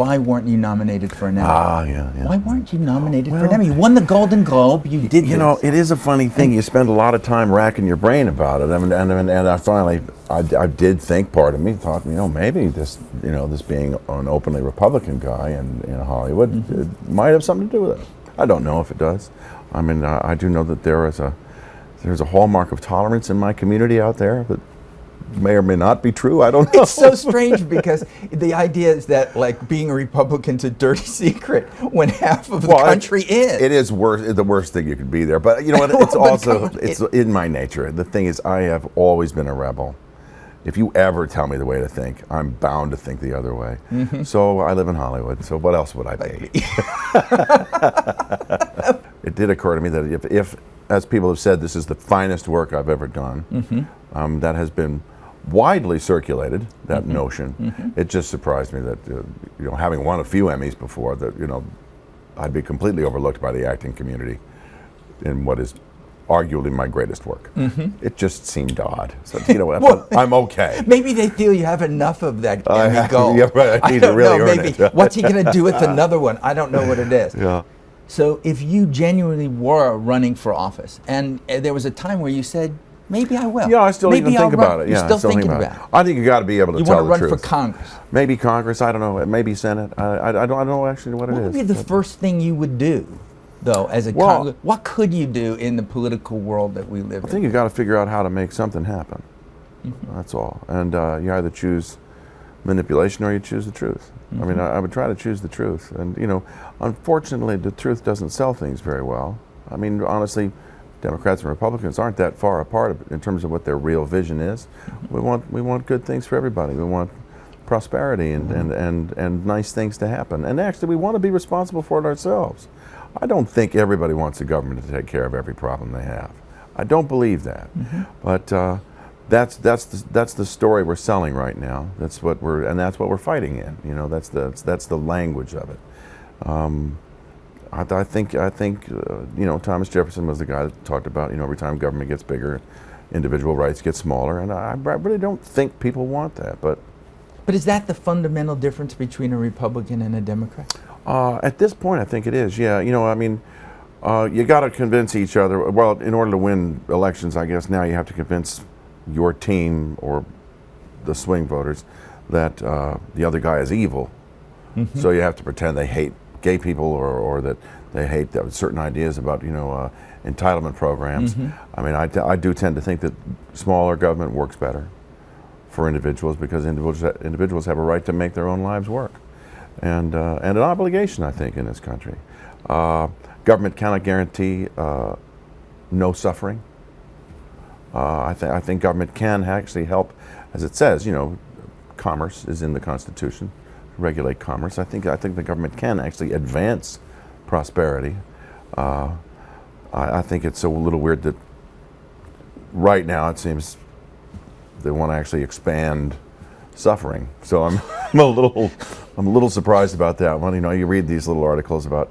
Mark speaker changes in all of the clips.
Speaker 1: why weren't you nominated for an Emmy?
Speaker 2: Yeah.
Speaker 1: Why weren't you nominated for an Emmy? You won the Golden Globe. You did.
Speaker 2: You know, it is a funny thing. You spend a lot of time racking your brain about it. And I finally, I did think, part of me thought, maybe this being an openly Republican guy in Hollywood it might have something to do with it. I don't know if it does. I mean, I do know that there's a hallmark of tolerance in my community out there that may or may not be true. I don't know.
Speaker 1: It's so strange because the idea is that like being a Republican's a dirty secret when half of the country is.
Speaker 2: It is the worst thing you could be there. But you know what? It's also it's in my nature. The thing is, I have always been a rebel. If you ever tell me the way to think, I'm bound to think the other way. So I live in Hollywood. So what else would I be? It did occur to me that if, as people have said, this is the finest work I've ever done, that has been widely circulated, that notion. It just surprised me that, having won a few Emmys before, that, I'd be completely overlooked by the acting community in what is arguably my greatest work. It just seemed odd. So, well, I'm okay.
Speaker 1: Maybe they feel you have enough of that Emmy gold.
Speaker 2: Yeah, right. I need to really earn it.
Speaker 1: What's he going to do with another one? I don't know what it is.
Speaker 2: Yeah.
Speaker 1: So if you genuinely were running for office, and there was a time where you said, maybe I will.
Speaker 2: Yeah, I still even think about it.
Speaker 1: You're still thinking about it.
Speaker 2: I think you got to be able to tell the truth.
Speaker 1: You want to run for Congress?
Speaker 2: Maybe Congress. I don't know. Maybe Senate. I don't know actually what it is.
Speaker 1: What would be the first thing you would do, though, as a Congress? What could you do in the political world that we live in?
Speaker 2: I think you got to figure out how to make something happen. That's all. And you either choose manipulation or you choose the truth. I mean, I would try to choose the truth. And unfortunately, the truth doesn't sell things very well. I mean, honestly, Democrats and Republicans aren't that far apart in terms of what their real vision is. We want good things for everybody. We want prosperity and nice things to happen. And actually, we want to be responsible for it ourselves. I don't think everybody wants the government to take care of every problem they have. I don't believe that. But that's the story we're selling right now. That's what we're fighting in. That's the language of it. I think Thomas Jefferson was the guy that talked about every time government gets bigger, individual rights get smaller, and I really don't think people want that. But
Speaker 1: is that the fundamental difference between a Republican and a Democrat?
Speaker 2: At this point, I think it is. Yeah, I mean, you got to convince each other. Well, in order to win elections, I guess now you have to convince your team or the swing voters that the other guy is evil. So you have to pretend they hate gay people or that they hate certain ideas about entitlement programs. I mean, I do tend to think that smaller government works better for individuals because individuals have a right to make their own lives work, and an obligation, I think, in this country. Government cannot guarantee no suffering. I think government can actually help, as it says. Commerce is in the Constitution. Regulate commerce. I think the government can actually advance prosperity. I think it's a little weird that right now it seems they want to actually expand suffering. So I'm a little surprised about that one. You read these little articles about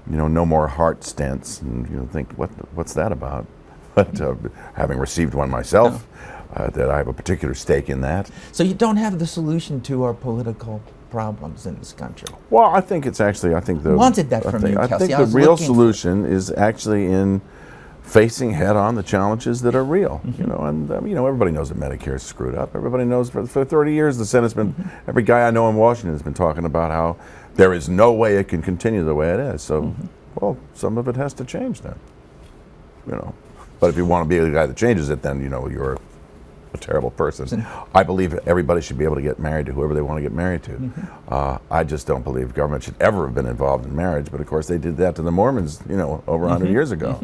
Speaker 2: no more heart stents, and think what's that about? But having received one myself, that I have a particular stake in that.
Speaker 1: So you don't have the solution to our political problems in this country.
Speaker 2: Well, I think Kelsey.
Speaker 1: I think the
Speaker 2: real solution is actually in facing head-on the challenges that are real. And everybody knows that Medicare is screwed up. Everybody knows for 30 years the Senate's been. Every guy I know in Washington has been talking about how there is no way it can continue the way it is. So, well, some of it has to change then. But if you want to be the guy that changes it, then you're a terrible person. I believe everybody should be able to get married to whoever they want to get married to. I just don't believe government should ever have been involved in marriage. But of course, they did that to the Mormons, over 100 years ago.